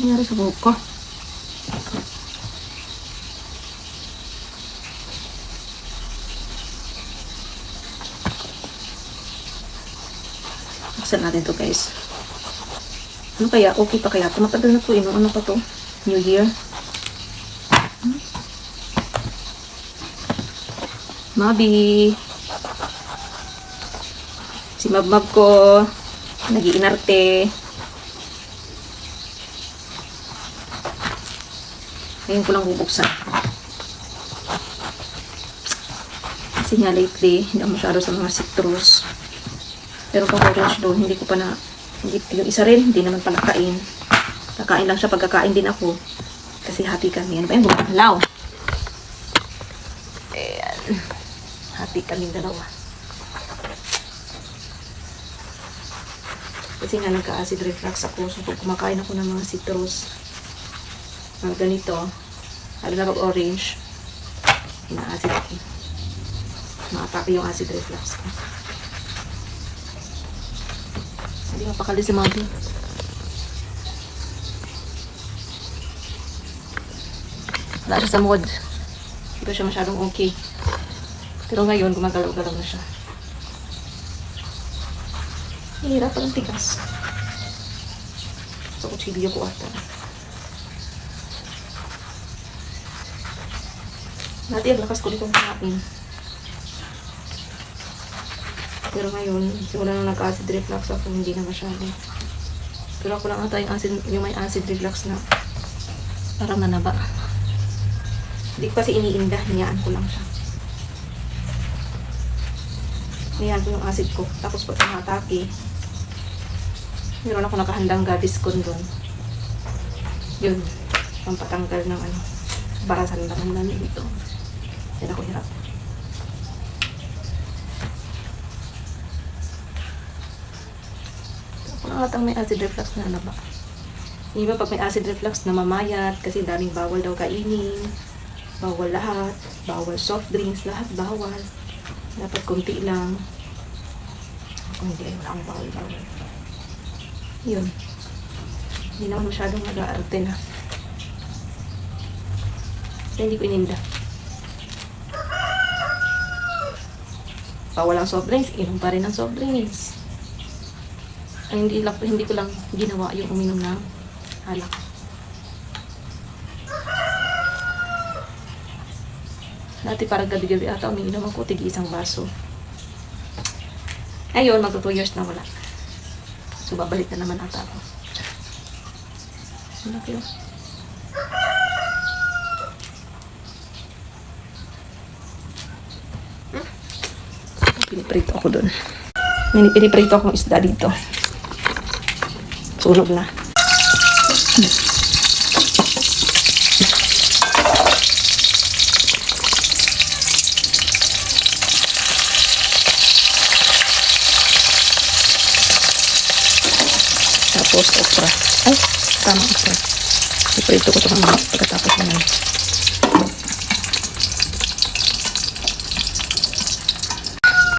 nangyari sa buhok ko? Buksan natin to guys. Ano kaya? Okay pa kaya? Tumatagal na po eh. Ano pa to? New Year. Mabi. Si Mab ko. Nag-iinarte. Ngayon ko lang bubuksan. Kasi nga lately, hindi ako masyado sa mga citrus. Pero pang orange doon, hindi ko pa na, hindi, yung isa rin, hindi naman pala kain. Kakain lang siya, pagkakain din ako. Kasi happy kami. Ano ba yan? Bumalaw. Ayan. Happy kami dalawa. Kasi nga nagka-acid reflux ako. So pag kumakain ako ng mga citrus, mga ganito, lalo na pag orange, ina-acid ako. Nakatake yung acid reflux ko. Hindi mapakali si Mami. Wala siya sa mood. Hindi pa siya masyadong okay. Pero ngayon, gumagalaw-galaw na siya. Hirap palang tigas. Sa kutsilyo ko ata. Dati ang lakas ko dito kumain. Pero ngayon, simula na nag-acid reflux ako, hindi na masyado. Pero ako lang ata yung may acid reflux na parang nanaba. Hindi ko kasi iniinda, hinayaan ko lang siya. Hinayaan ko yung acid ko. Tapos pag tumatake, meron ako nakahandang Gaviscon doon. Yun, pampatanggal ng ano, para sa naman dito. Yan ako hirap. Atang may acid reflux na ano ba? Hindi ba pag may acid reflux na mamayat kasi daming bawal daw kainin, bawal lahat, bawal soft drinks, lahat bawal. Dapat konti lang. Kung hindi ay wala akong bawal. Yun. Hindi naman masyadong nag-aarte na. Kasi hindi ko ininda. Bawal ang soft drinks, inom pa rin ang soft drinks. Ay, hindi ko lang ginawa yung uminom ng alak. Dati parang gabi-gabi ata umiinom ako tig-isang baso. Ayun, magto 2 years na wala. So, babalik na naman ata ako. Ano kayo? Piniprito ako dun. Piniprito akong isda dito. Sunog na. Tapos okra. Ay, tama okra. Iprito ko ito pagkatapos naman.